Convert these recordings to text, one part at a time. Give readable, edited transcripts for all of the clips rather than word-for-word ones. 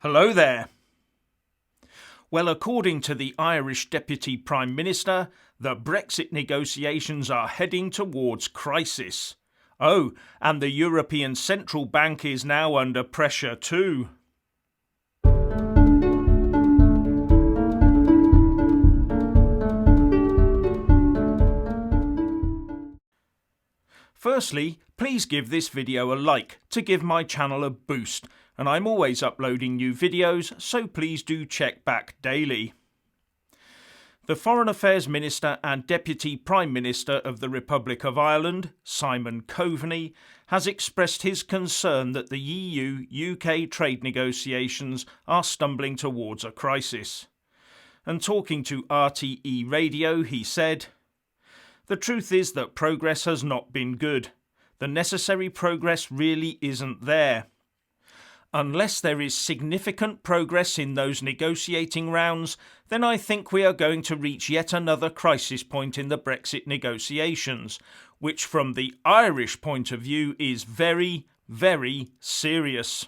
Hello there. Well, according to the Irish Deputy Prime Minister, the Brexit negotiations are heading towards crisis. Oh, and the European Central Bank is now under pressure too. Firstly, please give this video a like to give my channel a boost, and I'm always uploading new videos, so please do check back daily. The Foreign Affairs Minister and Deputy Prime Minister of the Republic of Ireland, Simon Coveney, has expressed his concern that the EU-UK trade negotiations are stumbling towards a crisis. And talking to RTE Radio, he said, "The truth is that progress has not been good. The necessary progress really isn't there. Unless there is significant progress in those negotiating rounds, then I think we are going to reach yet another crisis point in the Brexit negotiations, which from the Irish point of view is very, very serious."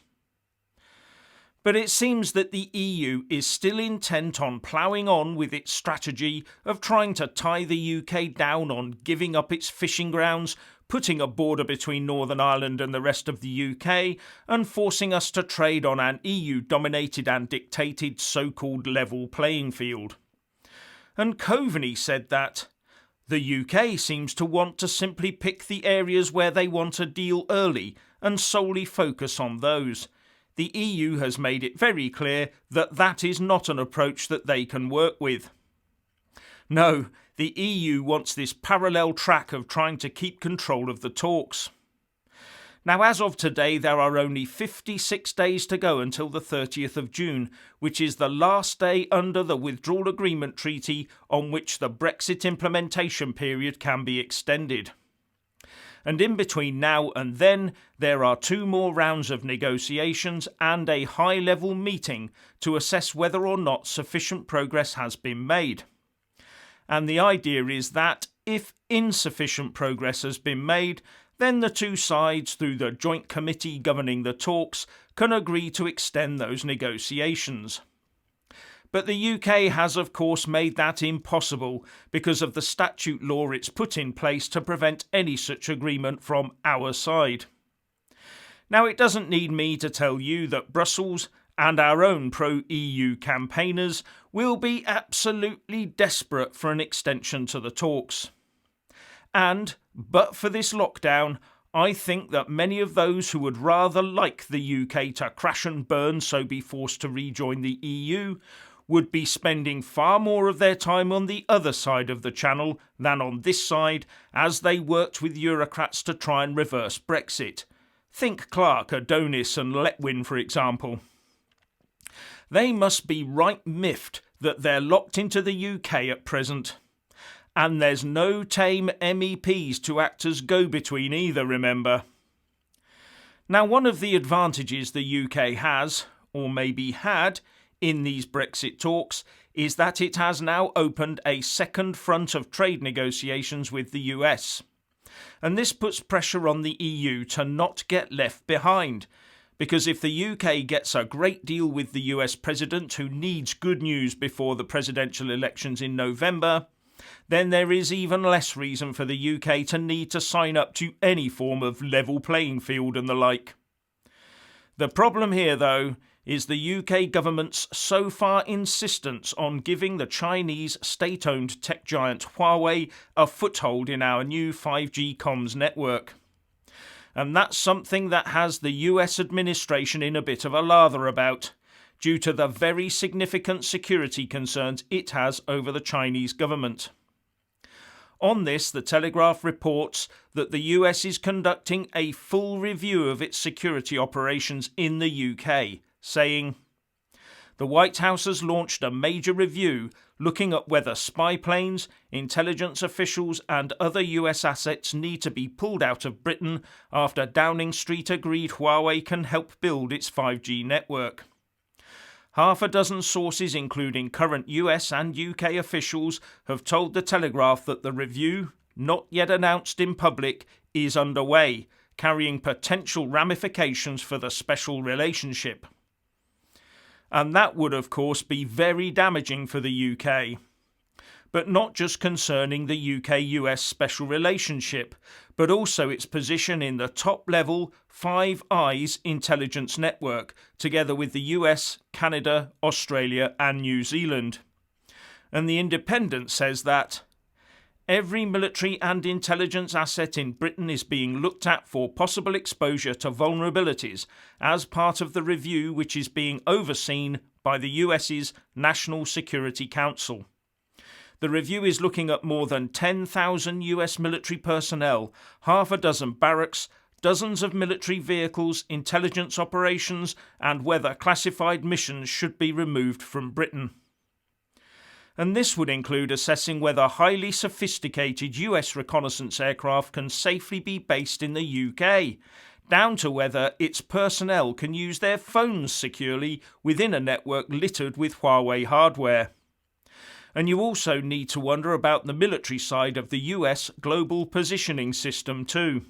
But it seems that the EU is still intent on ploughing on with its strategy of trying to tie the UK down on giving up its fishing grounds, putting a border between Northern Ireland and the rest of the UK, and forcing us to trade on an EU-dominated and dictated so-called level playing field. And Coveney said that the UK seems to want to simply pick the areas where they want a deal early and solely focus on those. The EU has made it very clear that that is not an approach that they can work with. No, the EU wants this parallel track of trying to keep control of the talks. Now, as of today, there are only 56 days to go until the 30th of June, which is the last day under the Withdrawal Agreement Treaty on which the Brexit implementation period can be extended. And in between now and then, there are 2 more rounds of negotiations and a high-level meeting to assess whether or not sufficient progress has been made. And the idea is that, if insufficient progress has been made, then the 2 sides, through the joint committee governing the talks, can agree to extend those negotiations. But the UK has of course made that impossible because of the statute law it's put in place to prevent any such agreement from our side. Now, it doesn't need me to tell you that Brussels and our own pro-EU campaigners will be absolutely desperate for an extension to the talks. And, but for this lockdown, I think that many of those who would rather like the UK to crash and burn so be forced to rejoin the EU would be spending far more of their time on the other side of the channel than on this side as they worked with Eurocrats to try and reverse Brexit. Think Clark, Adonis and Letwin, for example. They must be right miffed that they're locked into the UK at present. And there's no tame MEPs to act as go-between either, remember. Now, one of the advantages the UK has, or maybe had, in these Brexit talks is that it has now opened a second front of trade negotiations with the US. And this puts pressure on the EU to not get left behind, because if the UK gets a great deal with the US president who needs good news before the presidential elections in November, then there is even less reason for the UK to need to sign up to any form of level playing field and the like. The problem here, though, is the UK government's so far insistence on giving the Chinese state-owned tech giant Huawei a foothold in our new 5G comms network. And that's something that has the US administration in a bit of a lather about, due to the very significant security concerns it has over the Chinese government. On this, the Telegraph reports that the US is conducting a full review of its security operations in the UK, saying, "The White House has launched a major review looking at whether spy planes, intelligence officials and other US assets need to be pulled out of Britain after Downing Street agreed Huawei can help build its 5G network." Half a dozen sources, including current US and UK officials, have told the Telegraph that the review, not yet announced in public, is underway, carrying potential ramifications for the special relationship. And that would of course be very damaging for the UK. But not just concerning the UK-US special relationship, but also its position in the top-level Five Eyes intelligence network, together with the US, Canada, Australia and New Zealand. And The Independent says that every military and intelligence asset in Britain is being looked at for possible exposure to vulnerabilities as part of the review which is being overseen by the US's National Security Council. The review is looking at more than 10,000 US military personnel, half a dozen barracks, dozens of military vehicles, intelligence operations, and whether classified missions should be removed from Britain. And this would include assessing whether highly sophisticated US reconnaissance aircraft can safely be based in the UK, down to whether its personnel can use their phones securely within a network littered with Huawei hardware. And you also need to wonder about the military side of the US global positioning system too.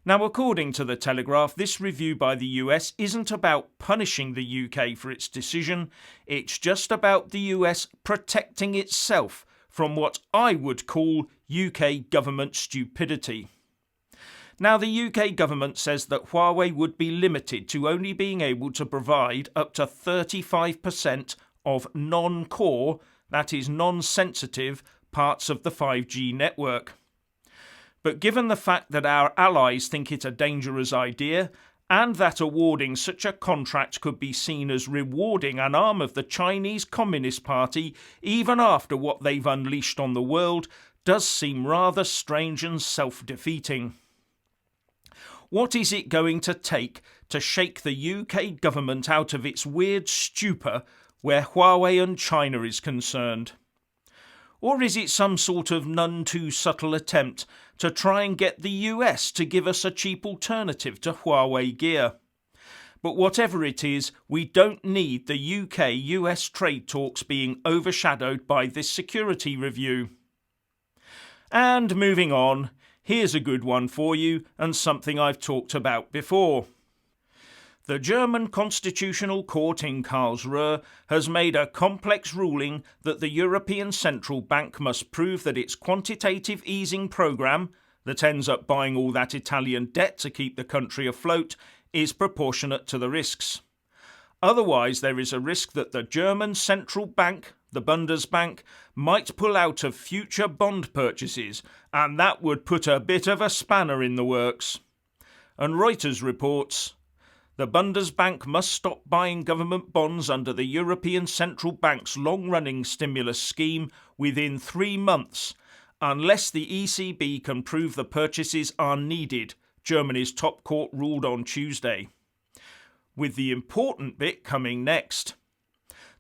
Now, according to the Telegraph, this review by the US isn't about punishing the UK for its decision, it's just about the US protecting itself from what I would call UK government stupidity. Now, the UK government says that Huawei would be limited to only being able to provide up to 35% of non-core, that is non-sensitive, parts of the 5G network. But given the fact that our allies think it a dangerous idea, and that awarding such a contract could be seen as rewarding an arm of the Chinese Communist Party even after what they've unleashed on the world, does seem rather strange and self-defeating. What is it going to take to shake the UK government out of its weird stupor where Huawei and China is concerned? Or is it some sort of none too subtle attempt to try and get the US to give us a cheap alternative to Huawei gear? But whatever it is, we don't need the UK-US trade talks being overshadowed by this security review. And moving on, here's a good one for you and something I've talked about before. The German Constitutional Court in Karlsruhe has made a complex ruling that the European Central Bank must prove that its quantitative easing programme, that ends up buying all that Italian debt to keep the country afloat, is proportionate to the risks. Otherwise, there is a risk that the German Central Bank, the Bundesbank, might pull out of future bond purchases, and that would put a bit of a spanner in the works. And Reuters reports, the Bundesbank must stop buying government bonds under the European Central Bank's long-running stimulus scheme within 3 months, unless the ECB can prove the purchases are needed, Germany's top court ruled on Tuesday. With the important bit coming next.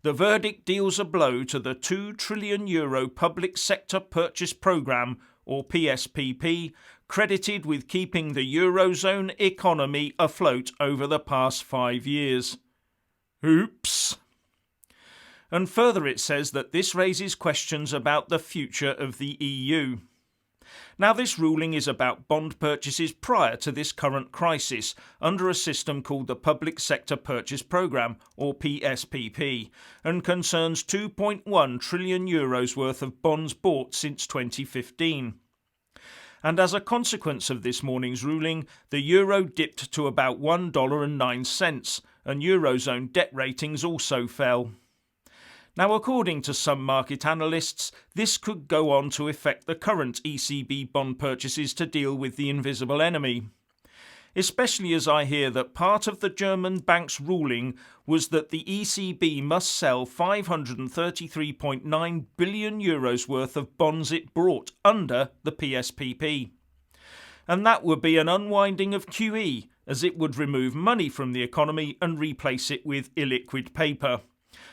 The verdict deals a blow to the €2 trillion Public Sector Purchase Programme, or PSPP, credited with keeping the Eurozone economy afloat over the past 5 years. Oops! And further it says that this raises questions about the future of the EU. Now, this ruling is about bond purchases prior to this current crisis under a system called the Public Sector Purchase Programme, or PSPP, and concerns €2.1 trillion worth of bonds bought since 2015. And as a consequence of this morning's ruling, the euro dipped to about $1.09, and Eurozone debt ratings also fell. Now, according to some market analysts, this could go on to affect the current ECB bond purchases to deal with the invisible enemy. Especially as I hear that part of the German bank's ruling was that the ECB must sell €533.9 billion worth of bonds it bought under the PSPP. And that would be an unwinding of QE, as it would remove money from the economy and replace it with illiquid paper.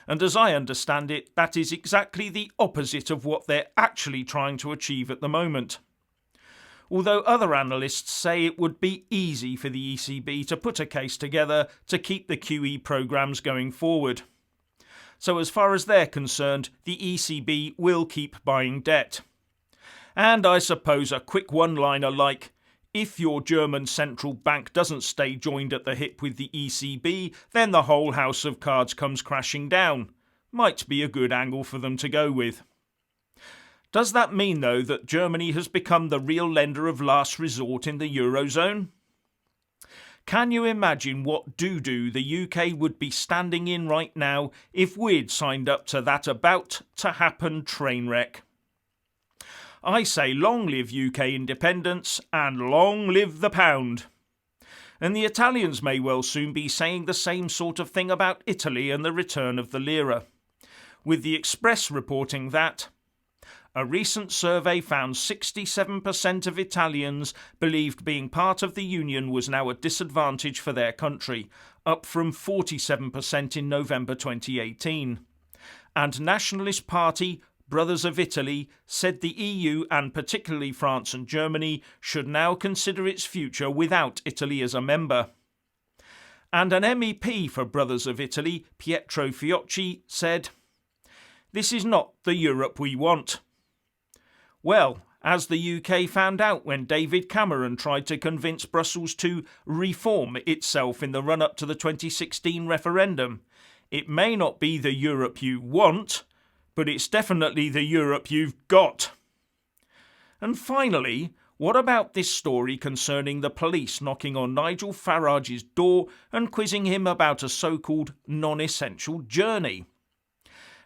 And as I understand it, that is exactly the opposite of what they're actually trying to achieve at the moment. Although other analysts say it would be easy for the ECB to put a case together to keep the QE programmes going forward. So as far as they're concerned, the ECB will keep buying debt. And I suppose a quick one-liner like, if your German central bank doesn't stay joined at the hip with the ECB, then the whole house of cards comes crashing down. Might be a good angle for them to go with. Does that mean, though, that Germany has become the real lender of last resort in the Eurozone? Can you imagine what doo-doo the UK would be standing in right now if we'd signed up to that about-to-happen train wreck? I say long live UK independence and long live the pound. And the Italians may well soon be saying the same sort of thing about Italy and the return of the lira, with the Express reporting that a recent survey found 67% of Italians believed being part of the Union was now a disadvantage for their country, up from 47% in November 2018. And Nationalist Party Brothers of Italy said the EU, and particularly France and Germany, should now consider its future without Italy as a member. And an MEP for Brothers of Italy, Pietro Fiocchi, said, "This is not the Europe we want." Well, as the UK found out when David Cameron tried to convince Brussels to reform itself in the run-up to the 2016 referendum, it may not be the Europe you want, but it's definitely the Europe you've got. And finally, what about this story concerning the police knocking on Nigel Farage's door and quizzing him about a so-called non-essential journey?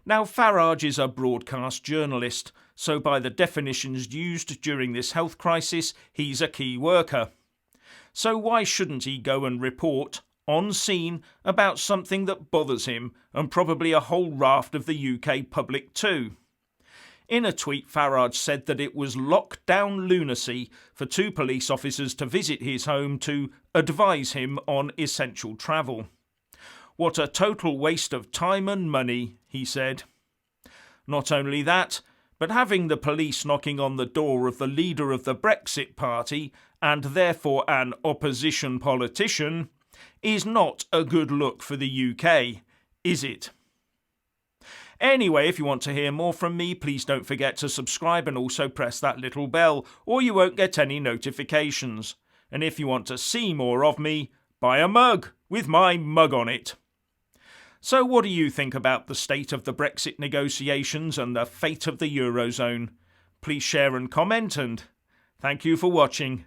Now, Farage is a broadcast journalist, so by the definitions used during this health crisis, he's a key worker. So why shouldn't he go and report on scene about something that bothers him, and probably a whole raft of the UK public too? In a tweet, Farage said that it was lockdown lunacy for two police officers to visit his home to advise him on essential travel. What a total waste of time and money, he said. Not only that, but having the police knocking on the door of the leader of the Brexit party, and therefore an opposition politician, is not a good look for the UK, is it? Anyway, if you want to hear more from me, please don't forget to subscribe and also press that little bell, or you won't get any notifications. And if you want to see more of me, buy a mug with my mug on it. So what do you think about the state of the Brexit negotiations and the fate of the Eurozone? Please share and comment, and thank you for watching.